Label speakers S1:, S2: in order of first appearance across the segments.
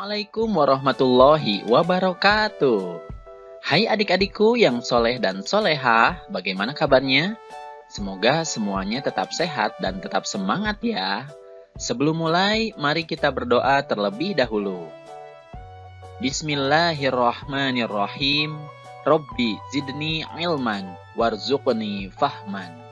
S1: Assalamualaikum warahmatullahi wabarakatuh. Hai adik-adikku yang soleh dan solehah, bagaimana kabarnya? Semoga semuanya tetap sehat dan tetap semangat ya. Sebelum mulai, mari kita berdoa terlebih dahulu. Bismillahirrahmanirrahim. Robbi zidni ilman warzuqni fahman.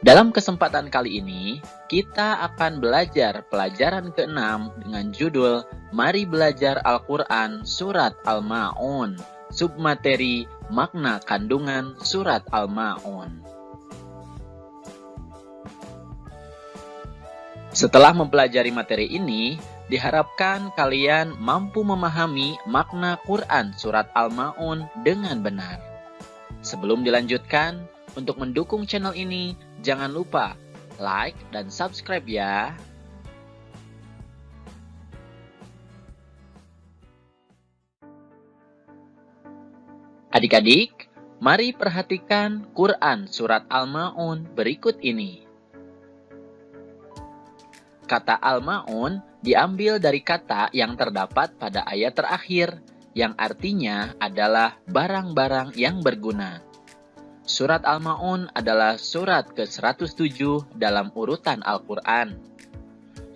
S1: Dalam kesempatan kali ini, kita akan belajar pelajaran ke-6 dengan judul Mari Belajar Al-Quran Surat Al-Ma'un, submateri makna kandungan Surat Al-Ma'un. Setelah mempelajari materi ini, diharapkan kalian mampu memahami makna Quran Surat Al-Ma'un dengan benar. Sebelum dilanjutkan, untuk mendukung channel ini, jangan lupa like dan subscribe ya. Adik-adik, mari perhatikan Quran Surat Al-Ma'un berikut ini. Kata Al-Ma'un diambil dari kata yang terdapat pada ayat terakhir, yang artinya adalah barang-barang yang berguna. Surat Al-Ma'un adalah surat ke-107 dalam urutan Al-Quran.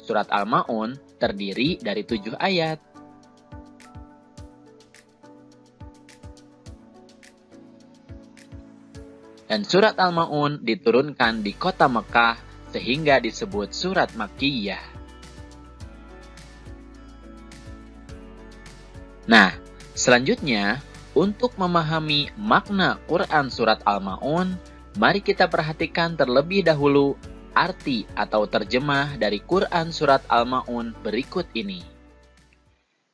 S1: Surat Al-Ma'un terdiri dari 7 ayat. Dan surat Al-Ma'un diturunkan di kota Mekah sehingga disebut surat Makkiyah. Nah, selanjutnya, untuk memahami makna Quran Surat Al-Ma'un, mari kita perhatikan terlebih dahulu arti atau terjemah dari Quran Surat Al-Ma'un berikut ini.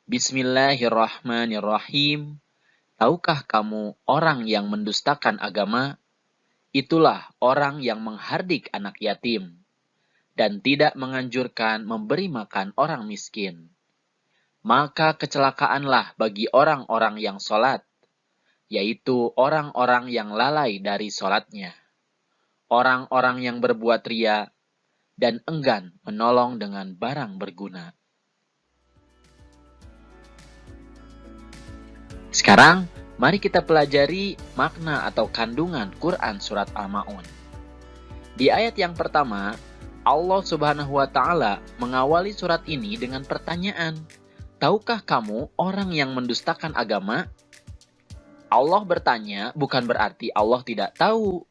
S1: Bismillahirrahmanirrahim. Tahukah kamu orang yang mendustakan agama? Itulah orang yang menghardik anak yatim dan tidak menganjurkan memberi makan orang miskin. Maka kecelakaanlah bagi orang-orang yang sholat, yaitu orang-orang yang lalai dari sholatnya, orang-orang yang berbuat ria, dan enggan menolong dengan barang berguna. Sekarang, mari kita pelajari makna atau kandungan Quran Surat Al-Ma'un. Di ayat yang pertama, Allah Subhanahu wa Ta'ala mengawali surat ini dengan pertanyaan, tahukah kamu orang yang mendustakan agama? Allah bertanya bukan berarti Allah tidak tahu.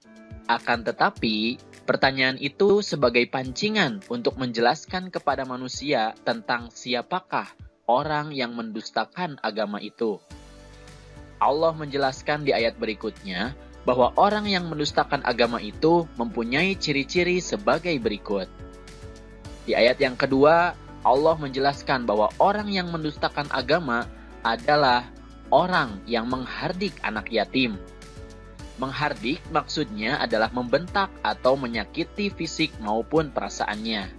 S1: Akan tetapi, pertanyaan itu sebagai pancingan untuk menjelaskan kepada manusia tentang siapakah orang yang mendustakan agama itu. Allah menjelaskan di ayat berikutnya bahwa orang yang mendustakan agama itu mempunyai ciri-ciri sebagai berikut. Di ayat yang kedua, Allah menjelaskan bahwa orang yang mendustakan agama adalah orang yang menghardik anak yatim. Menghardik maksudnya adalah membentak atau menyakiti fisik maupun perasaannya.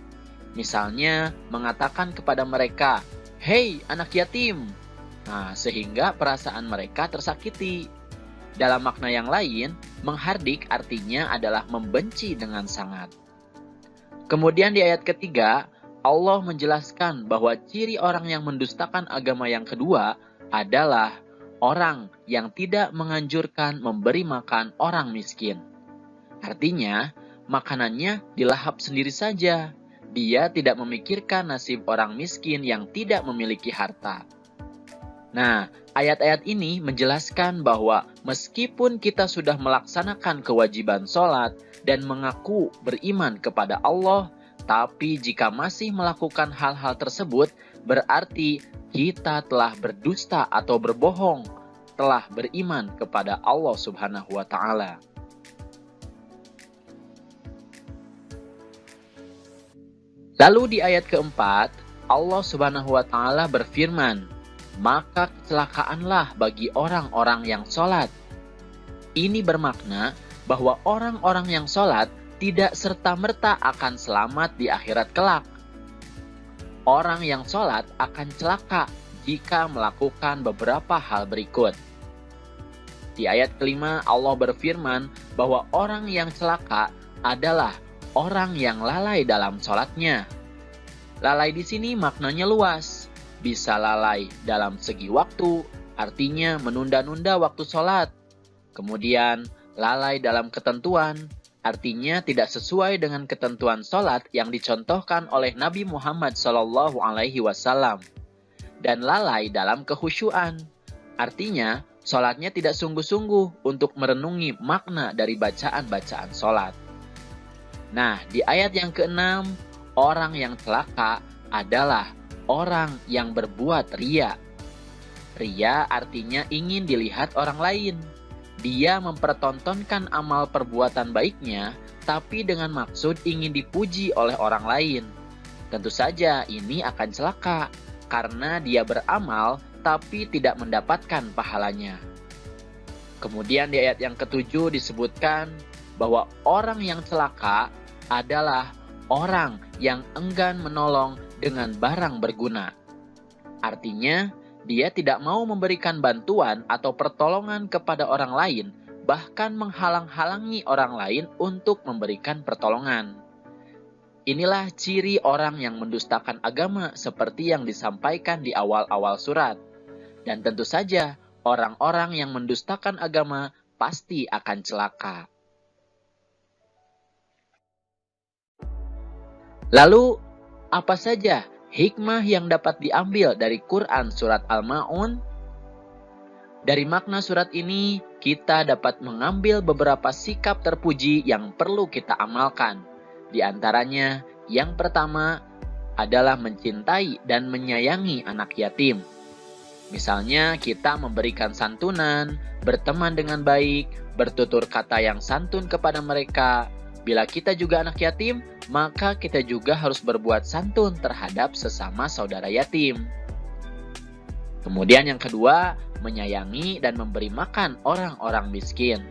S1: Misalnya, mengatakan kepada mereka, "Hei anak yatim!" Nah, sehingga perasaan mereka tersakiti. Dalam makna yang lain, menghardik artinya adalah membenci dengan sangat. Kemudian di ayat ketiga, Allah menjelaskan bahwa ciri orang yang mendustakan agama yang kedua adalah orang yang tidak menganjurkan memberi makan orang miskin. Artinya, makanannya dilahap sendiri saja. Dia tidak memikirkan nasib orang miskin yang tidak memiliki harta. Nah, ayat-ayat ini menjelaskan bahwa meskipun kita sudah melaksanakan kewajiban sholat dan mengaku beriman kepada Allah, tapi jika masih melakukan hal-hal tersebut, berarti kita telah berdusta atau berbohong, telah beriman kepada Allah Subhanahu wa Ta'ala. Lalu di ayat keempat, Allah Subhanahu wa Ta'ala berfirman, maka kecelakaanlah bagi orang-orang yang sholat. Ini bermakna bahwa orang-orang yang sholat tidak serta-merta akan selamat di akhirat kelak. Orang yang sholat akan celaka jika melakukan beberapa hal berikut. Di ayat kelima, Allah berfirman bahwa orang yang celaka adalah orang yang lalai dalam sholatnya. Lalai di sini maknanya luas. Bisa lalai dalam segi waktu, artinya menunda-nunda waktu sholat. Kemudian, lalai dalam ketentuan, artinya tidak sesuai dengan ketentuan sholat yang dicontohkan oleh Nabi Muhammad SAW. Dan lalai dalam kekhusyuan, artinya sholatnya tidak sungguh-sungguh untuk merenungi makna dari bacaan-bacaan sholat. Nah, di ayat yang ke-6, orang yang celaka adalah orang yang berbuat riya. Riya artinya ingin dilihat orang lain. Dia mempertontonkan amal perbuatan baiknya, tapi dengan maksud ingin dipuji oleh orang lain. Tentu saja ini akan celaka, karena dia beramal tapi tidak mendapatkan pahalanya. Kemudian di ayat yang ke-7 disebutkan bahwa orang yang celaka adalah orang yang enggan menolong dengan barang berguna. Artinya, dia tidak mau memberikan bantuan atau pertolongan kepada orang lain, bahkan menghalang-halangi orang lain untuk memberikan pertolongan. Inilah ciri orang yang mendustakan agama seperti yang disampaikan di awal-awal surat. Dan tentu saja, orang-orang yang mendustakan agama pasti akan celaka. Lalu, apa saja hikmah yang dapat diambil dari Quran Surat Al-Ma'un? Dari makna surat ini, kita dapat mengambil beberapa sikap terpuji yang perlu kita amalkan. Di antaranya, yang pertama adalah mencintai dan menyayangi anak yatim. Misalnya, kita memberikan santunan, berteman dengan baik, bertutur kata yang santun kepada mereka. Bila kita juga anak yatim, maka kita juga harus berbuat santun terhadap sesama saudara yatim. Kemudian yang kedua, menyayangi dan memberi makan orang-orang miskin.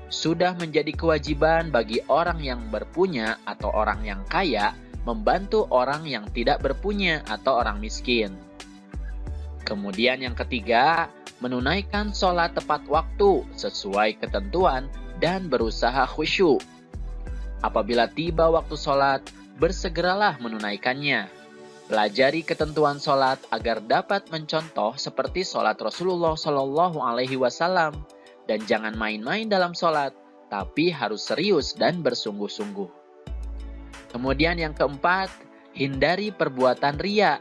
S1: Sudah menjadi kewajiban bagi orang yang berpunya atau orang yang kaya membantu orang yang tidak berpunya atau orang miskin. Kemudian yang ketiga, menunaikan sholat tepat waktu sesuai ketentuan dan berusaha khusyuk. Apabila tiba waktu sholat, bersegeralah menunaikannya. Pelajari ketentuan sholat agar dapat mencontoh seperti sholat Rasulullah SAW. Dan jangan main-main dalam sholat, tapi harus serius dan bersungguh-sungguh. Kemudian yang keempat, hindari perbuatan riya.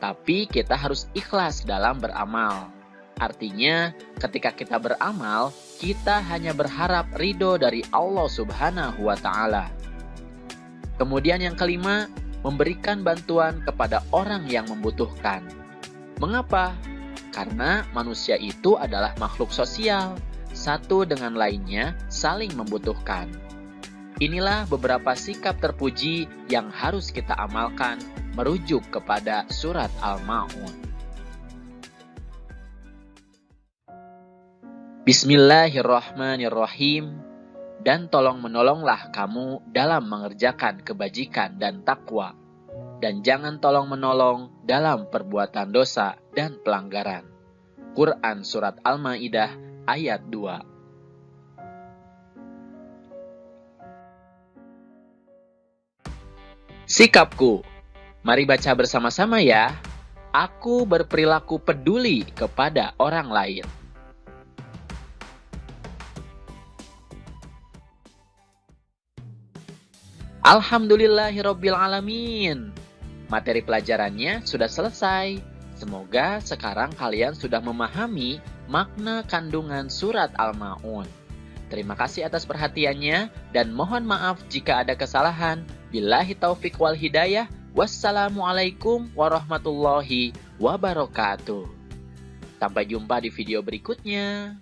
S1: Tapi kita harus ikhlas dalam beramal. Artinya, ketika kita beramal, kita hanya berharap ridho dari Allah Subhanahu wa Ta'ala. Kemudian yang kelima, memberikan bantuan kepada orang yang membutuhkan. Mengapa? Karena manusia itu adalah makhluk sosial, satu dengan lainnya saling membutuhkan. Inilah beberapa sikap terpuji yang harus kita amalkan merujuk kepada surat Al-Ma'un. Bismillahirrahmanirrahim. Dan tolong menolonglah kamu dalam mengerjakan kebajikan dan takwa. Dan jangan tolong menolong dalam perbuatan dosa dan pelanggaran. Quran Surat Al-Ma'idah ayat 2. Sikapku. Mari baca bersama-sama ya. Aku berperilaku peduli kepada orang lain. Alhamdulillahirrabbilalamin. Materi pelajarannya sudah selesai. Semoga sekarang kalian sudah memahami makna kandungan surat Al-Ma'un. Terima kasih atas perhatiannya dan mohon maaf jika ada kesalahan. Billahi taufiq wal hidayah. Wassalamualaikum warahmatullahi wabarakatuh. Sampai jumpa di video berikutnya.